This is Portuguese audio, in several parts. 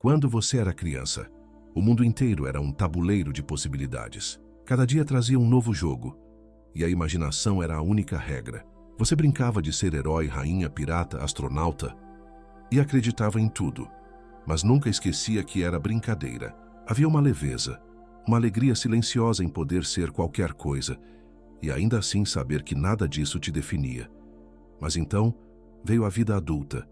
Quando você era criança, o mundo inteiro era um tabuleiro de possibilidades. Cada dia trazia um novo jogo, e a imaginação era a única regra. Você brincava de ser herói, rainha, pirata, astronauta, e acreditava em tudo, mas nunca esquecia que era brincadeira. Havia uma leveza, uma alegria silenciosa em poder ser qualquer coisa, e ainda assim saber que nada disso te definia. Mas então veio a vida adulta,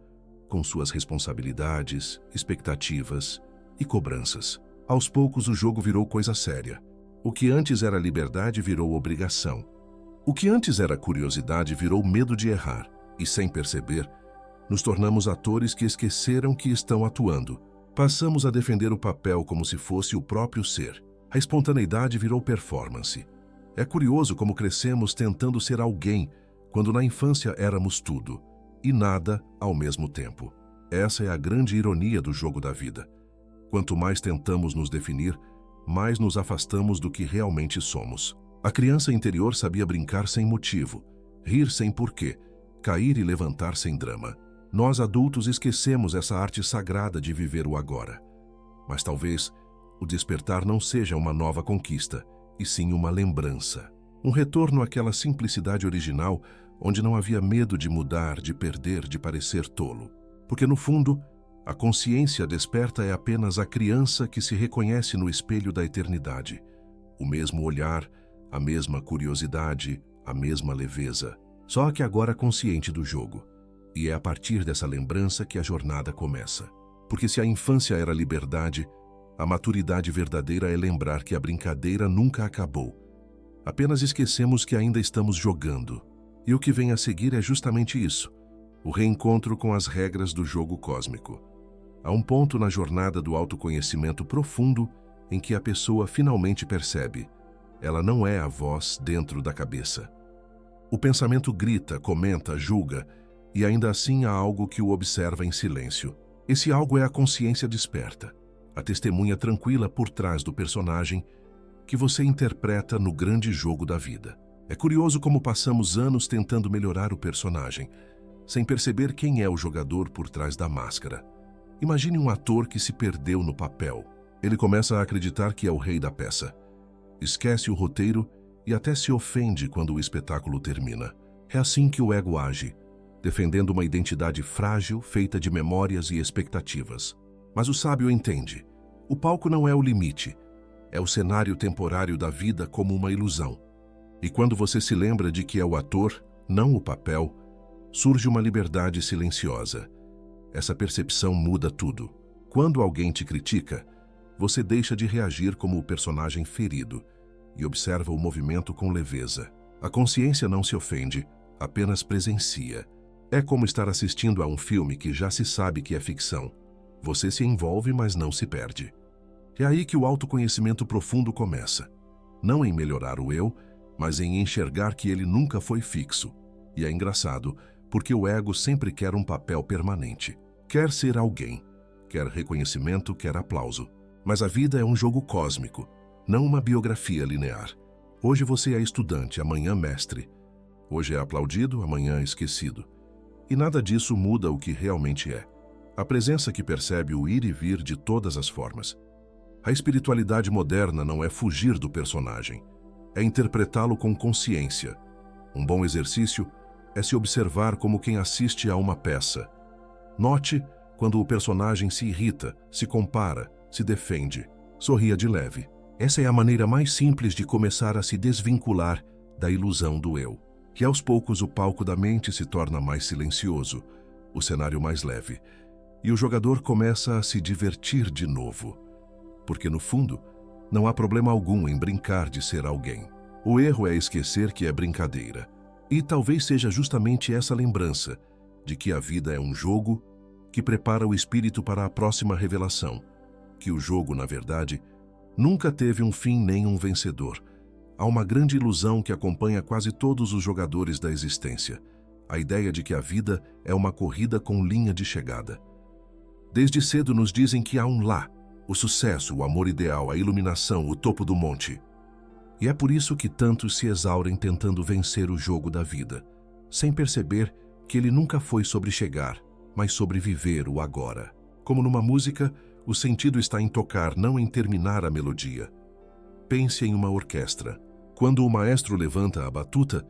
com suas responsabilidades, expectativas e cobranças. Aos poucos o jogo virou coisa séria. O que antes era liberdade virou obrigação. O que antes era curiosidade virou medo de errar. E sem perceber, nos tornamos atores que esqueceram que estão atuando. Passamos a defender o papel como se fosse o próprio ser. A espontaneidade virou performance. É curioso como crescemos tentando ser alguém, quando na infância éramos tudo, e nada ao mesmo tempo. Essa é a grande ironia do jogo da vida. Quanto mais tentamos nos definir, mais nos afastamos do que realmente somos. A criança interior sabia brincar sem motivo, rir sem porquê, cair e levantar sem drama. Nós adultos esquecemos essa arte sagrada de viver o agora. Mas talvez o despertar não seja uma nova conquista, e sim uma lembrança. Um retorno àquela simplicidade original, onde não havia medo de mudar, de perder, de parecer tolo. Porque no fundo, a consciência desperta é apenas a criança que se reconhece no espelho da eternidade. O mesmo olhar, a mesma curiosidade, a mesma leveza. Só que agora consciente do jogo. E é a partir dessa lembrança que a jornada começa. Porque se a infância era liberdade, a maturidade verdadeira é lembrar que a brincadeira nunca acabou. Apenas esquecemos que ainda estamos jogando. E o que vem a seguir é justamente isso, o reencontro com as regras do jogo cósmico. Há um ponto na jornada do autoconhecimento profundo em que a pessoa finalmente percebe: ela não é a voz dentro da cabeça. O pensamento grita, comenta, julga, e ainda assim há algo que o observa em silêncio. Esse algo é a consciência desperta, a testemunha tranquila por trás do personagem que você interpreta no grande jogo da vida. É curioso como passamos anos tentando melhorar o personagem, sem perceber quem é o jogador por trás da máscara. Imagine um ator que se perdeu no papel. Ele começa a acreditar que é o rei da peça. Esquece o roteiro e até se ofende quando o espetáculo termina. É assim que o ego age, defendendo uma identidade frágil, feita de memórias e expectativas. Mas o sábio entende: o palco não é o limite, é o cenário temporário da vida como uma ilusão. E quando você se lembra de que é o ator, não o papel, surge uma liberdade silenciosa. Essa percepção muda tudo. Quando alguém te critica, você deixa de reagir como o personagem ferido e observa o movimento com leveza. A consciência não se ofende, apenas presencia. É como estar assistindo a um filme que já se sabe que é ficção. Você se envolve, mas não se perde. É aí que o autoconhecimento profundo começa. Não em melhorar o eu, mas em enxergar que ele nunca foi fixo. E é engraçado, porque o ego sempre quer um papel permanente. Quer ser alguém, quer reconhecimento, quer aplauso. Mas a vida é um jogo cósmico, não uma biografia linear. Hoje você é estudante, amanhã mestre. Hoje é aplaudido, amanhã esquecido. E nada disso muda o que realmente é. A presença que percebe o ir e vir de todas as formas. A espiritualidade moderna não é fugir do personagem, é interpretá-lo com consciência. Um bom exercício é se observar como quem assiste a uma peça. Note quando o personagem se irrita, se compara, se defende. Sorria de leve. Essa é a maneira mais simples de começar a se desvincular da ilusão do eu. Que aos poucos o palco da mente se torna mais silencioso, o cenário mais leve, e o jogador começa a se divertir de novo. Porque no fundo, não há problema algum em brincar de ser alguém. O erro é esquecer que é brincadeira. E talvez seja justamente essa lembrança de que a vida é um jogo que prepara o espírito para a próxima revelação. Que o jogo, na verdade, nunca teve um fim nem um vencedor. Há uma grande ilusão que acompanha quase todos os jogadores da existência. A ideia de que a vida é uma corrida com linha de chegada. Desde cedo nos dizem que há um lá, o sucesso, o amor ideal, a iluminação, o topo do monte. E é por isso que tantos se exaurem tentando vencer o jogo da vida, sem perceber que ele nunca foi sobre chegar, mas sobre viver o agora. Como numa música, O sentido está em tocar, não em terminar a melodia. Pense em uma orquestra. Quando o maestro levanta a batuta,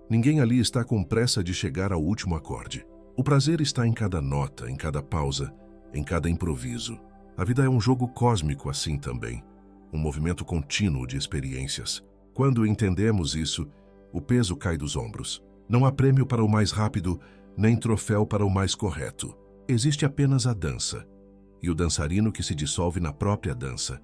ninguém ali está com pressa de chegar ao último acorde. O prazer está em cada nota, em cada pausa, em cada improviso. A vida é um jogo cósmico assim também, um movimento contínuo de experiências. Quando entendemos isso, o peso cai dos ombros. Não há prêmio para o mais rápido, nem troféu para o mais correto. Existe apenas a dança, e o dançarino que se dissolve na própria dança.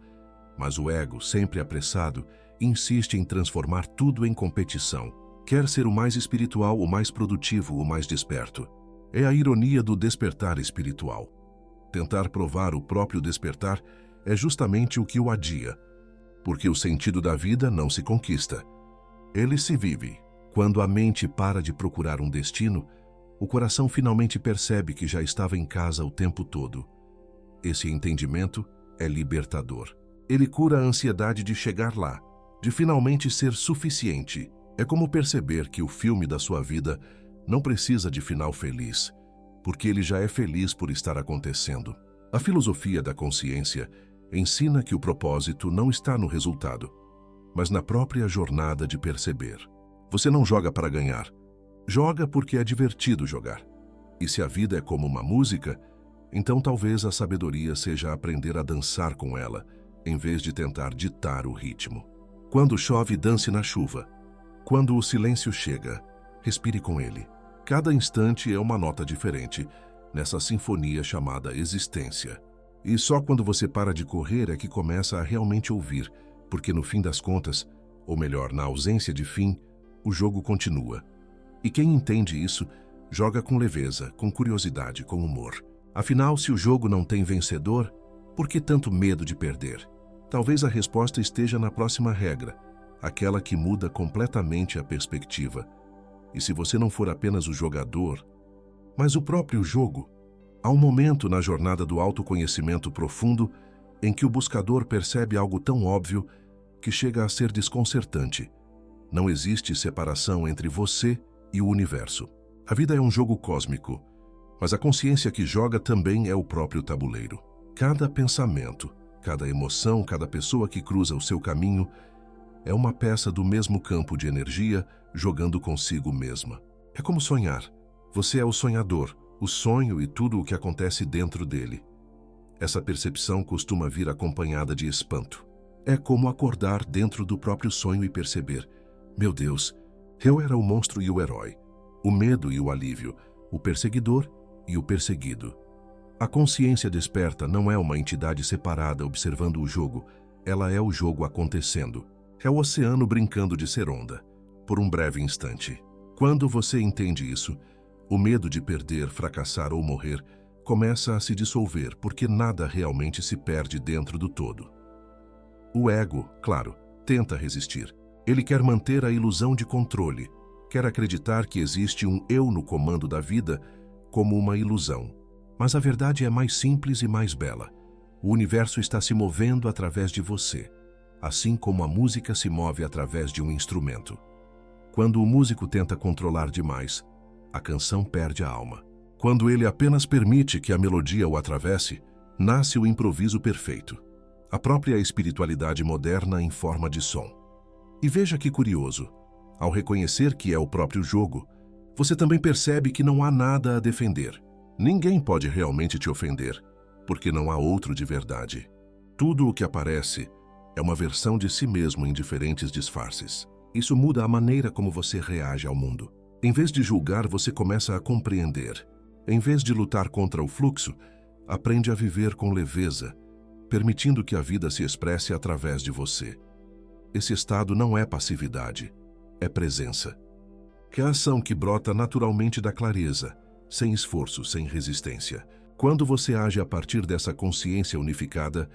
Mas o ego, sempre apressado, insiste em transformar tudo em competição. Quer ser o mais espiritual, o mais produtivo, o mais desperto. É a ironia do despertar espiritual. Tentar provar o próprio despertar é justamente o que o adia, porque o sentido da vida não se conquista. Ele se vive. Quando a mente para de procurar um destino, o coração finalmente percebe que já estava em casa o tempo todo. Esse entendimento é libertador. Ele cura a ansiedade de chegar lá, de finalmente ser suficiente. É como perceber que o filme da sua vida não precisa de final feliz, porque ele já é feliz por estar acontecendo. A filosofia da consciência ensina que o propósito não está no resultado, mas na própria jornada de perceber. Você não joga para ganhar, joga porque é divertido jogar. E se a vida é como uma música, então talvez a sabedoria seja aprender a dançar com ela, em vez de tentar ditar o ritmo. Quando chove, dance na chuva. Quando o silêncio chega, respire com ele. Cada instante é uma nota diferente nessa sinfonia chamada existência. E só quando você para de correr é que começa a realmente ouvir, porque no fim das contas, ou melhor, na ausência de fim, o jogo continua. E quem entende isso, joga com leveza, com curiosidade, com humor. Afinal, se o jogo não tem vencedor, por que tanto medo de perder? Talvez a resposta esteja na próxima regra, aquela que muda completamente a perspectiva. E se você não for apenas o jogador, mas o próprio jogo, há um momento na jornada do autoconhecimento profundo em que o buscador percebe algo tão óbvio que chega a ser desconcertante. Não existe separação entre você e o universo. A vida é um jogo cósmico, mas a consciência que joga também é o próprio tabuleiro. Cada pensamento, cada emoção, cada pessoa que cruza o seu caminho é uma peça do mesmo campo de energia jogando consigo mesma. É como sonhar. Você é o sonhador, o sonho e tudo o que acontece dentro dele. Essa percepção costuma vir acompanhada de espanto. É como acordar dentro do próprio sonho e perceber: meu Deus, eu era o monstro e o herói, o medo e o alívio, o perseguidor e o perseguido. A consciência desperta não é uma entidade separada observando o jogo, ela é o jogo acontecendo. É o oceano brincando de ser onda, por um breve instante. Quando você entende isso, o medo de perder, fracassar ou morrer começa a se dissolver, porque nada realmente se perde dentro do todo. O ego, claro, tenta resistir. Ele quer manter a ilusão de controle, quer acreditar que existe um eu no comando da vida como uma ilusão. Mas a verdade é mais simples e mais bela. O universo está se movendo através de você, assim como a música se move através de um instrumento. Quando o músico tenta controlar demais, a canção perde a alma. Quando ele apenas permite que a melodia o atravesse, nasce o improviso perfeito, a própria espiritualidade moderna em forma de som. E veja que curioso, ao reconhecer que é o próprio jogo, você também percebe que não há nada a defender. Ninguém pode realmente te ofender, porque não há outro de verdade. Tudo o que aparece é uma versão de si mesmo em diferentes disfarces. Isso muda a maneira como você reage ao mundo. Em vez de julgar, você começa a compreender. Em vez de lutar contra o fluxo, aprende a viver com leveza, permitindo que a vida se expresse através de você. Esse estado não é passividade, é presença. É a ação que brota naturalmente da clareza, sem esforço, sem resistência. Quando você age a partir dessa consciência unificada,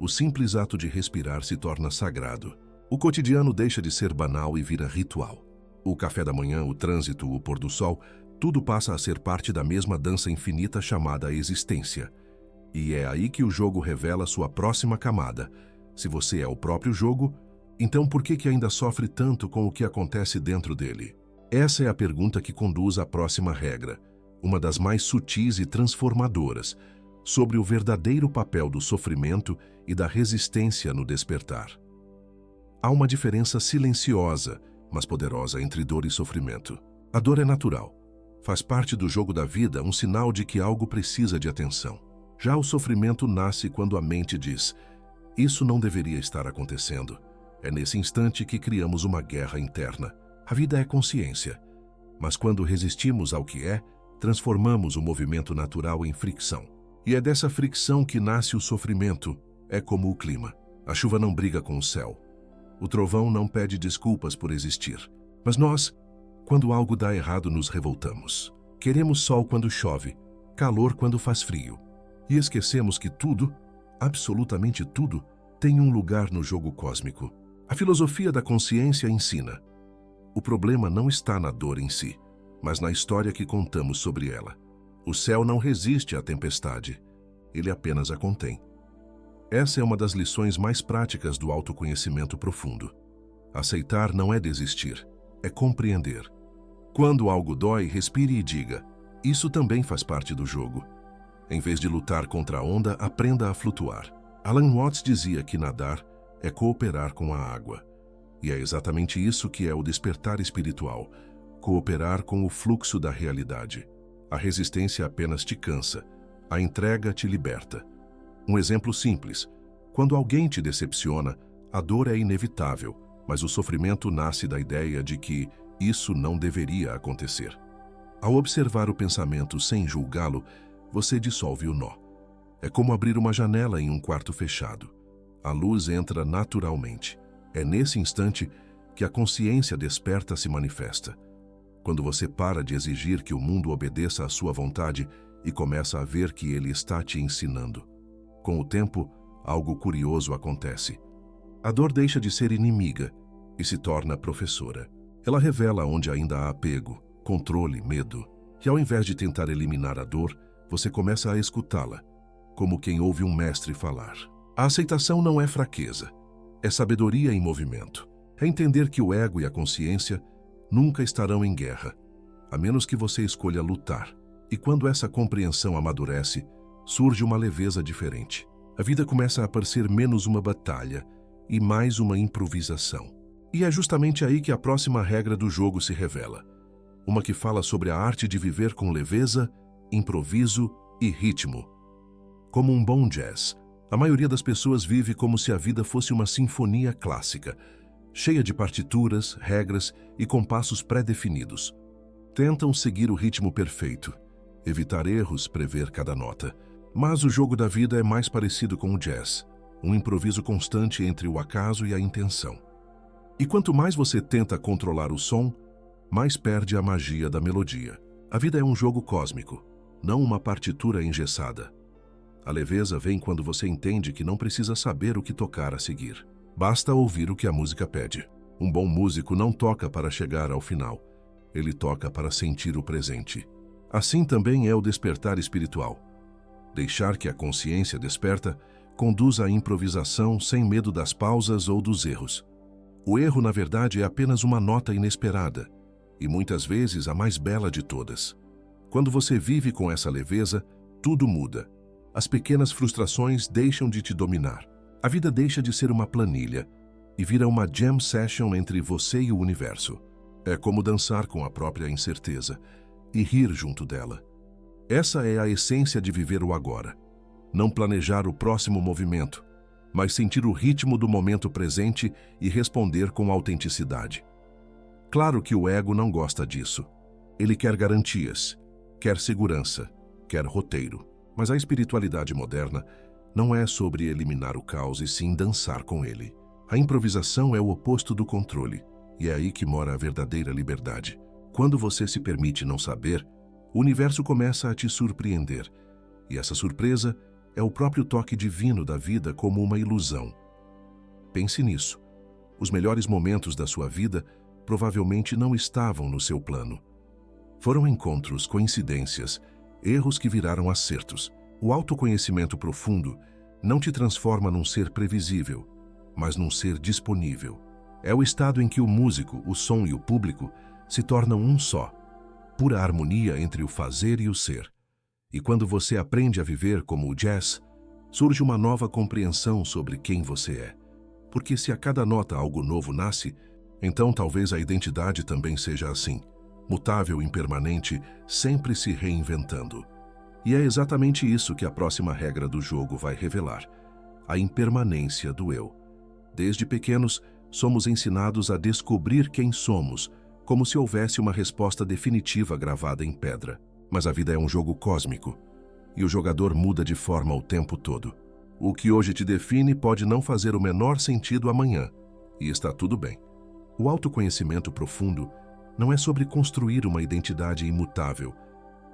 o simples ato de respirar se torna sagrado. O cotidiano deixa de ser banal e vira ritual. O café da manhã, o trânsito, o pôr do sol, tudo passa a ser parte da mesma dança infinita chamada existência. E é aí que o jogo revela sua próxima camada. Se você é o próprio jogo, então por que ainda sofre tanto com o que acontece dentro dele? Essa é a pergunta que conduz à próxima regra, uma das mais sutis e transformadoras. sobre o verdadeiro papel do sofrimento e da resistência no despertar. Há uma diferença silenciosa, mas poderosa entre dor e sofrimento. A dor é natural. Faz parte do jogo da vida, um sinal de que algo precisa de atenção. Já o sofrimento nasce quando a mente diz: isso não deveria estar acontecendo. É nesse instante que criamos uma guerra interna. A vida é consciência. Mas quando resistimos ao que é, transformamos o movimento natural em fricção. E é dessa fricção que nasce o sofrimento. É como o clima. A chuva não briga com o céu. O trovão não pede desculpas por existir. Mas nós, quando algo dá errado, nos revoltamos. Queremos sol quando chove, calor quando faz frio. E esquecemos que tudo, absolutamente tudo, tem um lugar no jogo cósmico. A filosofia da consciência ensina: o problema não está na dor em si, mas na história que contamos sobre ela. O céu não resiste à tempestade, ele apenas a contém. Essa é uma das lições mais práticas do autoconhecimento profundo. Aceitar não é desistir, é compreender. Quando algo dói, respire e diga: isso também faz parte do jogo. Em vez de lutar contra a onda, aprenda a flutuar. Alan Watts dizia que nadar é cooperar com a água. E é exatamente isso que é o despertar espiritual: cooperar com o fluxo da realidade. A resistência apenas te cansa, a entrega te liberta. Um exemplo simples: quando alguém te decepciona, a dor é inevitável, mas o sofrimento nasce da ideia de que isso não deveria acontecer. Ao observar o pensamento sem julgá-lo, você dissolve o nó. É como abrir uma janela em um quarto fechado. A luz entra naturalmente. É nesse instante que a consciência desperta se manifesta. Quando você para de exigir que o mundo obedeça à sua vontade e começa a ver que ele está te ensinando. Com o tempo, algo curioso acontece. A dor deixa de ser inimiga e se torna professora. Ela revela onde ainda há apego, controle, medo. E ao invés de tentar eliminar a dor, você começa a escutá-la, como quem ouve um mestre falar. A aceitação não é fraqueza, é sabedoria em movimento. É entender que o ego e a consciência nunca estarão em guerra, a menos que você escolha lutar. E quando essa compreensão amadurece, surge uma leveza diferente. A vida começa a parecer menos uma batalha e mais uma improvisação. E é justamente aí que a próxima regra do jogo se revela. Uma que fala sobre a arte de viver com leveza, improviso e ritmo. Como um bom jazz, a maioria das pessoas vive como se a vida fosse uma sinfonia clássica, cheia de partituras, regras e compassos pré-definidos. Tentam seguir o ritmo perfeito, evitar erros, prever cada nota. Mas o jogo da vida é mais parecido com o jazz, um improviso constante entre o acaso e a intenção. E quanto mais você tenta controlar o som, mais perde a magia da melodia. A vida é um jogo cósmico, não uma partitura engessada. A leveza vem quando você entende que não precisa saber o que tocar a seguir. Basta ouvir o que a música pede. Um bom músico não toca para chegar ao final, ele toca para sentir o presente. Assim também é o despertar espiritual. Deixar que a consciência desperta conduz à improvisação sem medo das pausas ou dos erros. O erro, na verdade, é apenas uma nota inesperada, e muitas vezes a mais bela de todas. Quando você vive com essa leveza, tudo muda. As pequenas frustrações deixam de te dominar. A vida deixa de ser uma planilha e vira uma jam session entre você e o universo. É como dançar com a própria incerteza e rir junto dela. Essa é a essência de viver o agora. Não planejar o próximo movimento, mas sentir o ritmo do momento presente e responder com autenticidade. Claro que o ego não gosta disso. Ele quer garantias, quer segurança, quer roteiro. Mas a espiritualidade moderna não é sobre eliminar o caos e sim dançar com ele. A improvisação é o oposto do controle, e é aí que mora a verdadeira liberdade. Quando você se permite não saber, o universo começa a te surpreender, e essa surpresa é o próprio toque divino da vida como uma ilusão. Pense nisso. Os melhores momentos da sua vida provavelmente não estavam no seu plano. Foram encontros, coincidências, erros que viraram acertos. O autoconhecimento profundo não te transforma num ser previsível, mas num ser disponível. É o estado em que o músico, o som e o público se tornam um só, pura harmonia entre o fazer e o ser. E quando você aprende a viver como o jazz, surge uma nova compreensão sobre quem você é. Porque se a cada nota algo novo nasce, então talvez a identidade também seja assim, mutável, impermanente, sempre se reinventando. E é exatamente isso que a próxima regra do jogo vai revelar: a impermanência do eu. Desde pequenos, somos ensinados a descobrir quem somos, como se houvesse uma resposta definitiva gravada em pedra. Mas a vida é um jogo cósmico, e o jogador muda de forma o tempo todo. O que hoje te define pode não fazer o menor sentido amanhã, e está tudo bem. O autoconhecimento profundo não é sobre construir uma identidade imutável,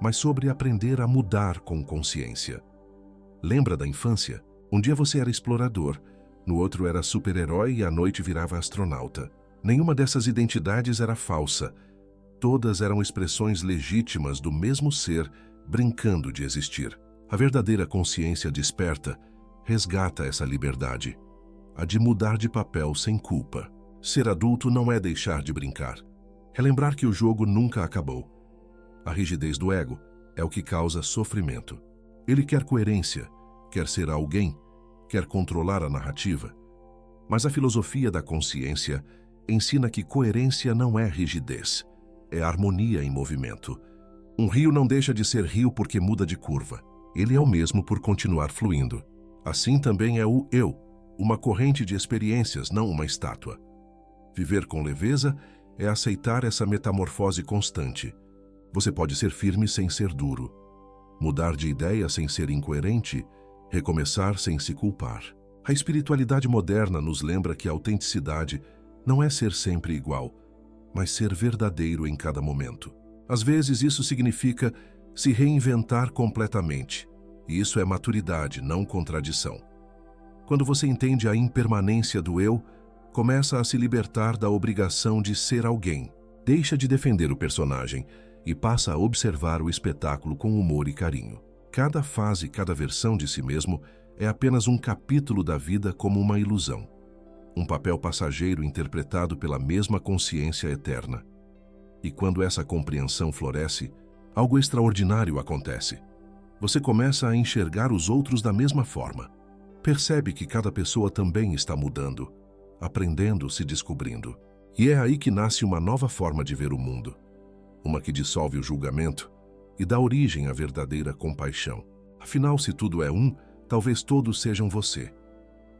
mas sobre aprender a mudar com consciência. Lembra da infância? Um dia você era explorador, no outro era super-herói e à noite virava astronauta. Nenhuma dessas identidades era falsa. Todas eram expressões legítimas do mesmo ser, brincando de existir. A verdadeira consciência desperta resgata essa liberdade, a de mudar de papel sem culpa. Ser adulto não é deixar de brincar. É lembrar que o jogo nunca acabou. A rigidez do ego é o que causa sofrimento. Ele quer coerência, quer ser alguém, quer controlar a narrativa. Mas a filosofia da consciência ensina que coerência não é rigidez, é harmonia em movimento. Um rio não deixa de ser rio porque muda de curva. Ele é o mesmo por continuar fluindo. Assim também é o eu, uma corrente de experiências, não uma estátua. Viver com leveza é aceitar essa metamorfose constante. Você pode ser firme sem ser duro, mudar de ideia sem ser incoerente, recomeçar sem se culpar. A espiritualidade moderna nos lembra que a autenticidade não é ser sempre igual, mas ser verdadeiro em cada momento. Às vezes isso significa se reinventar completamente, e isso é maturidade, não contradição. Quando você entende a impermanência do eu, começa a se libertar da obrigação de ser alguém. Deixa de defender o personagem e passa a observar o espetáculo com humor e carinho. Cada fase, cada versão de si mesmo é apenas um capítulo da vida como uma ilusão. Um papel passageiro interpretado pela mesma consciência eterna. E quando essa compreensão floresce, algo extraordinário acontece. Você começa a enxergar os outros da mesma forma. Percebe que cada pessoa também está mudando, aprendendo, se descobrindo. E é aí que nasce uma nova forma de ver o mundo. Uma que dissolve o julgamento e dá origem à verdadeira compaixão. Afinal, se tudo é um, talvez todos sejam você.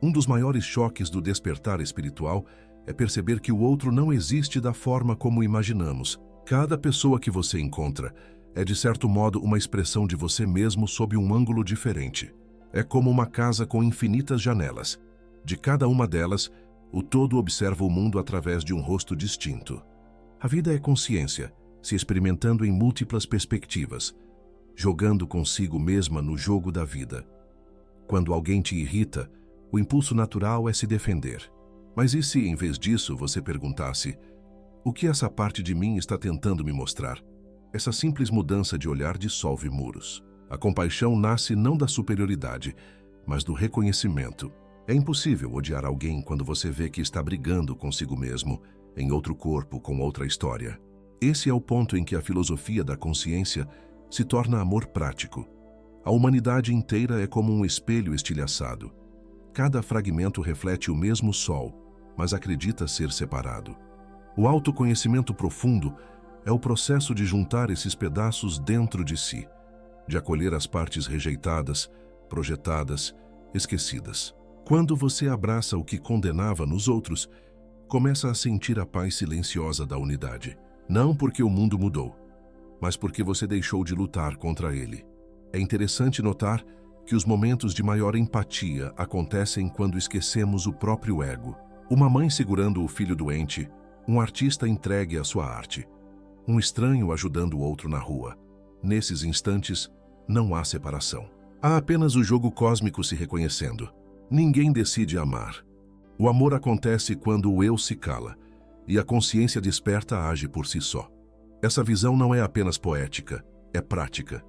Um dos maiores choques do despertar espiritual é perceber que o outro não existe da forma como imaginamos. Cada pessoa que você encontra é, de certo modo, uma expressão de você mesmo sob um ângulo diferente. É como uma casa com infinitas janelas. De cada uma delas, o todo observa o mundo através de um rosto distinto. A vida é consciência, se experimentando em múltiplas perspectivas, jogando consigo mesma no jogo da vida. Quando alguém te irrita, o impulso natural é se defender. Mas e se, em vez disso, você perguntasse: o que essa parte de mim está tentando me mostrar? Essa simples mudança de olhar dissolve muros. A compaixão nasce não da superioridade, mas do reconhecimento. É impossível odiar alguém quando você vê que está brigando consigo mesmo, em outro corpo, com outra história. Esse é o ponto em que a filosofia da consciência se torna amor prático. A humanidade inteira é como um espelho estilhaçado. Cada fragmento reflete o mesmo sol, mas acredita ser separado. O autoconhecimento profundo é o processo de juntar esses pedaços dentro de si, de acolher as partes rejeitadas, projetadas, esquecidas. Quando você abraça o que condenava nos outros, começa a sentir a paz silenciosa da unidade. Não porque o mundo mudou, mas porque você deixou de lutar contra ele. É interessante notar que os momentos de maior empatia acontecem quando esquecemos o próprio ego. Uma mãe segurando o filho doente, um artista entregue à sua arte, um estranho ajudando o outro na rua. Nesses instantes, não há separação. Há apenas o jogo cósmico se reconhecendo. Ninguém decide amar. O amor acontece quando o eu se cala, e a consciência desperta age por si só. Essa visão não é apenas poética, é prática.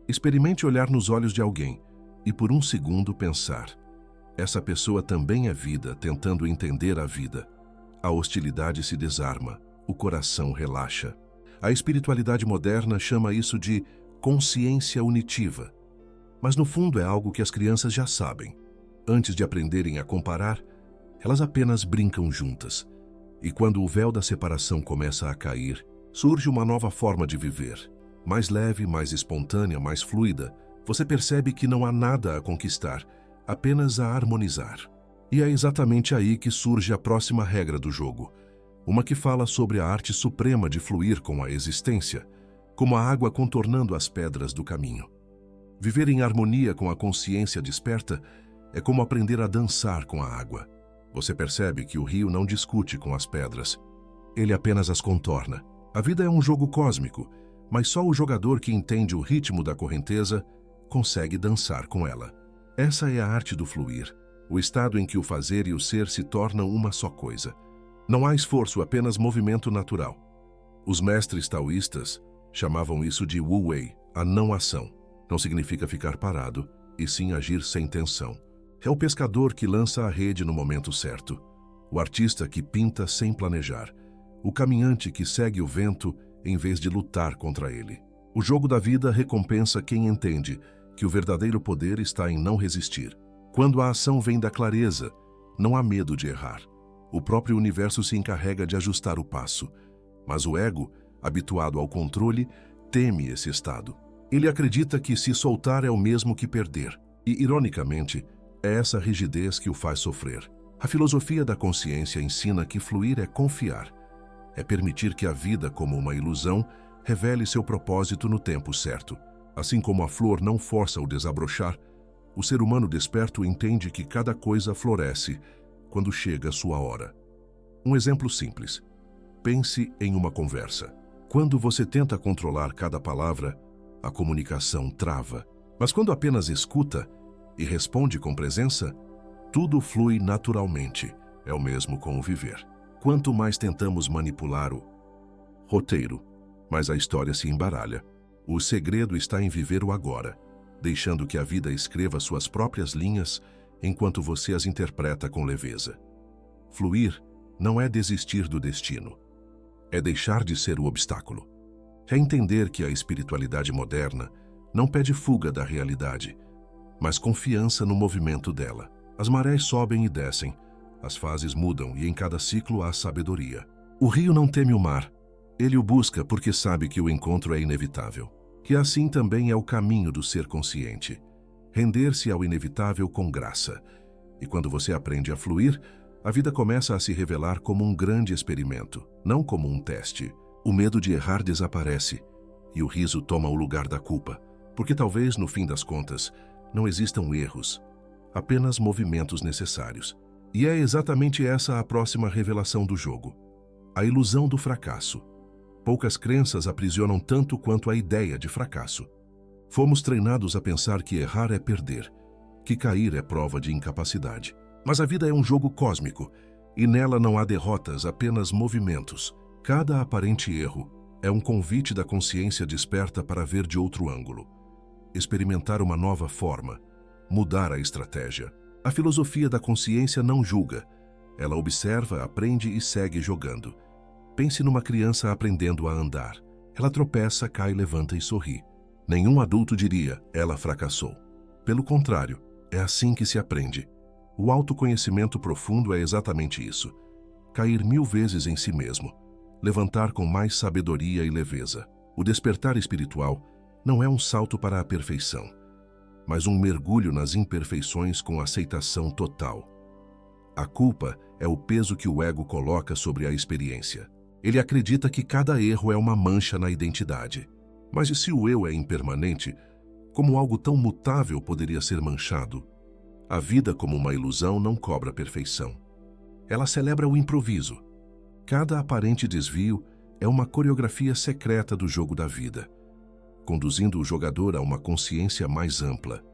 Experimente olhar nos olhos de alguém e por um segundo pensar: essa pessoa também é vida, tentando entender a vida. A hostilidade se desarma, o coração relaxa. A espiritualidade moderna chama isso de consciência unitiva. Mas no fundo é algo que as crianças já sabem. Antes de aprenderem a comparar, elas apenas brincam juntas. E quando o véu da separação começa a cair, surge uma nova forma de viver. Mais leve, mais espontânea, mais fluida. Você percebe que não há nada a conquistar, apenas a harmonizar. E é exatamente aí que surge a próxima regra do jogo. Uma que fala sobre a arte suprema de fluir com a existência, como a água contornando as pedras do caminho. Viver em harmonia com a consciência desperta é como aprender a dançar com a água. Você percebe que o rio não discute com as pedras. Ele apenas as contorna. A vida é um jogo cósmico, mas só o jogador que entende o ritmo da correnteza consegue dançar com ela. Essa é a arte do fluir, o estado em que o fazer e o ser se tornam uma só coisa. Não há esforço, apenas movimento natural. Os mestres taoístas chamavam isso de Wu Wei, a não-ação. Não significa ficar parado, e sim agir sem tensão. É o pescador que lança a rede no momento certo, o artista que pinta sem planejar, o caminhante que segue o vento em vez de lutar contra ele. O jogo da vida recompensa quem entende que o verdadeiro poder está em não resistir. Quando a ação vem da clareza, não há medo de errar. O próprio universo se encarrega de ajustar o passo. Mas o ego, habituado ao controle, teme esse estado. Ele acredita que se soltar é o mesmo que perder. E, ironicamente, é essa rigidez que o faz sofrer. A filosofia da consciência ensina que fluir é confiar. É permitir que a vida, como uma ilusão, revele seu propósito no tempo certo. Assim como a flor não força o desabrochar, o ser humano desperto entende que cada coisa floresce quando chega a sua hora. Um exemplo simples. Pense em uma conversa. Quando você tenta controlar cada palavra, a comunicação trava. Mas quando apenas escuta e responde com presença, tudo flui naturalmente. É o mesmo com o viver. Quanto mais tentamos manipular o roteiro, mais a história se embaralha. O segredo está em viver o agora, deixando que a vida escreva suas próprias linhas enquanto você as interpreta com leveza. Fluir não é desistir do destino, é deixar de ser o obstáculo. É entender que a espiritualidade moderna não pede fuga da realidade, mas confiança no movimento dela. As marés sobem e descem, as fases mudam e em cada ciclo há sabedoria. O rio não teme o mar, ele o busca porque sabe que o encontro é inevitável. Que assim também é o caminho do ser consciente. Render-se ao inevitável com graça. E quando você aprende a fluir, a vida começa a se revelar como um grande experimento, não como um teste. O medo de errar desaparece e o riso toma o lugar da culpa, porque talvez, no fim das contas, não existam erros, apenas movimentos necessários. E é exatamente essa a próxima revelação do jogo. A ilusão do fracasso. Poucas crenças aprisionam tanto quanto a ideia de fracasso. Fomos treinados a pensar que errar é perder, que cair é prova de incapacidade. Mas a vida é um jogo cósmico, e nela não há derrotas, apenas movimentos. Cada aparente erro é um convite da consciência desperta para ver de outro ângulo, experimentar uma nova forma, mudar a estratégia. A filosofia da consciência não julga, ela observa, aprende e segue jogando. Pense numa criança aprendendo a andar. Ela tropeça, cai, levanta e sorri. Nenhum adulto diria, ela fracassou. Pelo contrário, é assim que se aprende. O autoconhecimento profundo é exatamente isso. Cair 1000 vezes em si mesmo. Levantar com mais sabedoria e leveza. O despertar espiritual não é um salto para a perfeição, mas um mergulho nas imperfeições com aceitação total. A culpa é o peso que o ego coloca sobre a experiência. Ele acredita que cada erro é uma mancha na identidade. Mas e se o eu é impermanente, como algo tão mutável poderia ser manchado? A vida, como uma ilusão, não cobra perfeição. Ela celebra o improviso. Cada aparente desvio é uma coreografia secreta do jogo da vida, conduzindo o jogador a uma consciência mais ampla.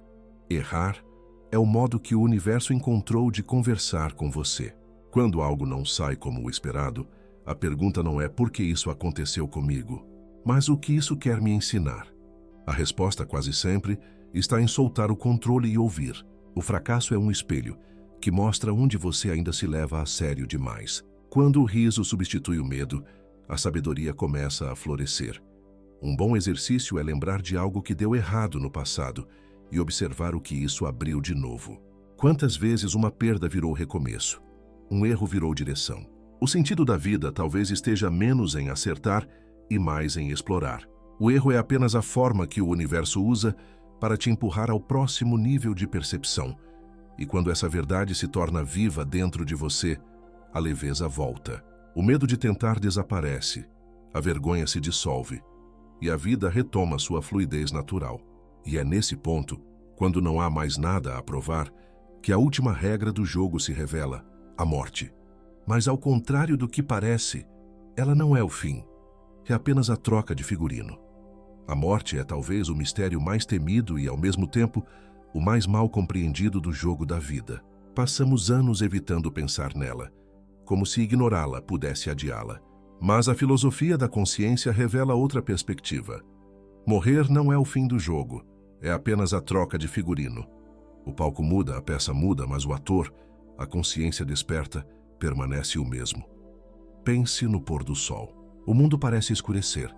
Errar é o modo que o universo encontrou de conversar com você. Quando algo não sai como o esperado, a pergunta não é por que isso aconteceu comigo, mas o que isso quer me ensinar. A resposta quase sempre está em soltar o controle e ouvir. O fracasso é um espelho que mostra onde você ainda se leva a sério demais. Quando o riso substitui o medo, a sabedoria começa a florescer. Um bom exercício é lembrar de algo que deu errado no passado e observar o que isso abriu de novo. Quantas vezes uma perda virou recomeço? Um erro virou direção. O sentido da vida talvez esteja menos em acertar e mais em explorar. O erro é apenas a forma que o universo usa para te empurrar ao próximo nível de percepção. E quando essa verdade se torna viva dentro de você, a leveza volta. O medo de tentar desaparece, a vergonha se dissolve e a vida retoma sua fluidez natural. E é nesse ponto, quando não há mais nada a provar, que a última regra do jogo se revela, a morte. Mas ao contrário do que parece, ela não é o fim, é apenas a troca de figurino. A morte é talvez o mistério mais temido e, ao mesmo tempo, o mais mal compreendido do jogo da vida. Passamos anos evitando pensar nela, como se ignorá-la pudesse adiá-la. Mas a filosofia da consciência revela outra perspectiva. Morrer não é o fim do jogo, é apenas a troca de figurino. O palco muda, a peça muda, mas o ator, a consciência desperta, permanece o mesmo. Pense no pôr do sol. O mundo parece escurecer,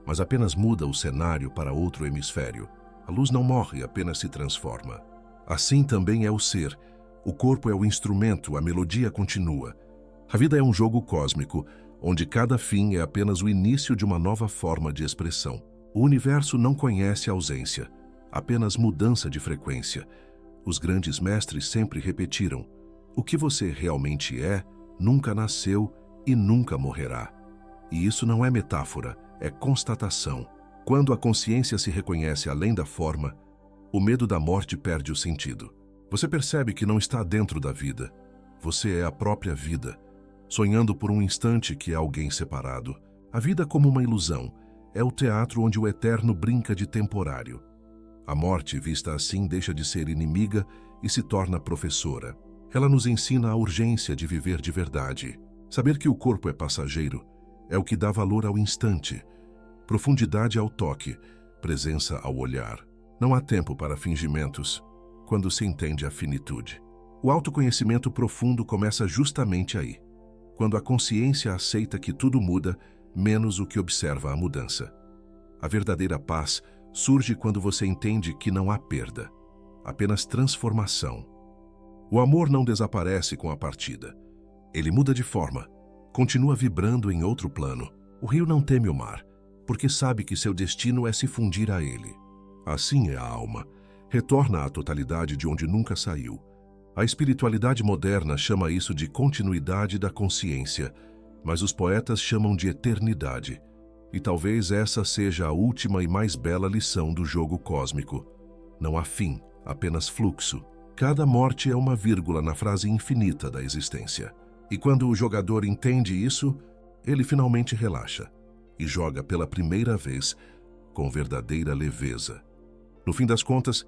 mas apenas muda o cenário para outro hemisfério. A luz não morre, apenas se transforma. Assim também é o ser. O corpo é o instrumento, a melodia continua. A vida é um jogo cósmico, onde cada fim é apenas o início de uma nova forma de expressão. O universo não conhece ausência, apenas mudança de frequência. Os grandes mestres sempre repetiram: o que você realmente é, nunca nasceu e nunca morrerá. E isso não é metáfora, é constatação. Quando a consciência se reconhece além da forma, o medo da morte perde o sentido. Você percebe que não está dentro da vida. Você é a própria vida, sonhando por um instante que é alguém separado. A vida como uma ilusão é o teatro onde o eterno brinca de temporário. A morte, vista assim, deixa de ser inimiga e se torna professora. Ela nos ensina a urgência de viver de verdade. Saber que o corpo é passageiro é o que dá valor ao instante, profundidade ao toque, presença ao olhar. Não há tempo para fingimentos quando se entende a finitude. O autoconhecimento profundo começa justamente aí, quando a consciência aceita que tudo muda, menos o que observa a mudança. A verdadeira paz surge quando você entende que não há perda, apenas transformação. O amor não desaparece com a partida. Ele muda de forma, continua vibrando em outro plano. O rio não teme o mar, porque sabe que seu destino é se fundir a ele. Assim é a alma, retorna à totalidade de onde nunca saiu. A espiritualidade moderna chama isso de continuidade da consciência, mas os poetas chamam de eternidade. E talvez essa seja a última e mais bela lição do jogo cósmico. Não há fim, apenas fluxo. Cada morte é uma vírgula na frase infinita da existência. E quando o jogador entende isso, ele finalmente relaxa e joga pela primeira vez com verdadeira leveza. No fim das contas,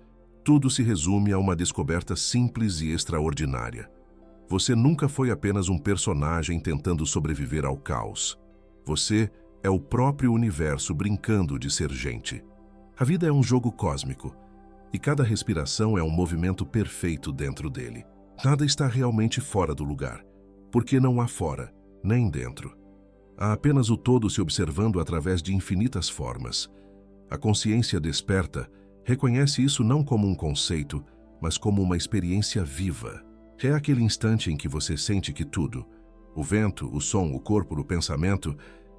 tudo se resume a uma descoberta simples e extraordinária. Você nunca foi apenas um personagem tentando sobreviver ao caos. Você é o próprio universo brincando de ser gente. A vida é um jogo cósmico, e cada respiração é um movimento perfeito dentro dele. Nada está realmente fora do lugar, porque não há fora, nem dentro. Há apenas o todo se observando através de infinitas formas. A consciência desperta reconhece isso não como um conceito, mas como uma experiência viva. É aquele instante em que você sente que tudo, o vento, o som, o corpo, o pensamento,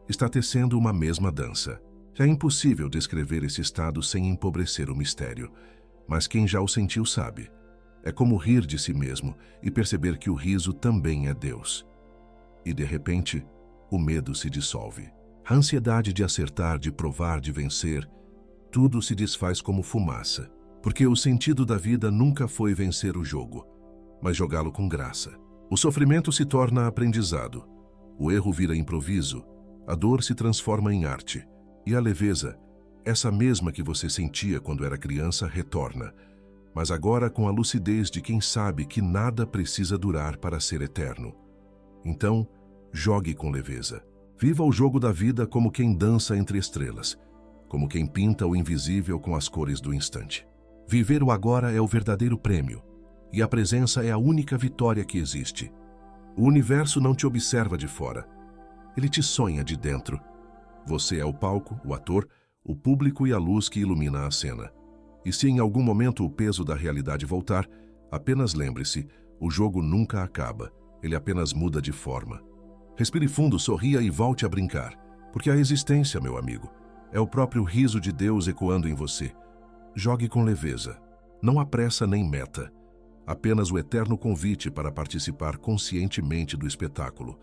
está tecendo uma mesma dança. É impossível descrever esse estado sem empobrecer o mistério, mas quem já o sentiu sabe. É como rir de si mesmo e perceber que o riso também é Deus. E de repente, o medo se dissolve. A ansiedade de acertar, de provar, de vencer, tudo se desfaz como fumaça, porque o sentido da vida nunca foi vencer o jogo, mas jogá-lo com graça. O sofrimento se torna aprendizado, o erro vira improviso, a dor se transforma em arte, e a leveza, essa mesma que você sentia quando era criança, retorna, mas agora com a lucidez de quem sabe que nada precisa durar para ser eterno. Então, jogue com leveza. Viva o jogo da vida como quem dança entre estrelas, como quem pinta o invisível com as cores do instante. Viver o agora é o verdadeiro prêmio, e a presença é a única vitória que existe. O universo não te observa de fora, ele te sonha de dentro. Você é o palco, o ator, o público e a luz que ilumina a cena. E se em algum momento o peso da realidade voltar, apenas lembre-se, o jogo nunca acaba, ele apenas muda de forma. Respire fundo, sorria e volte a brincar, porque a existência, meu amigo, é o próprio riso de Deus ecoando em você. Jogue com leveza. Não há pressa nem meta. Apenas o eterno convite para participar conscientemente do espetáculo.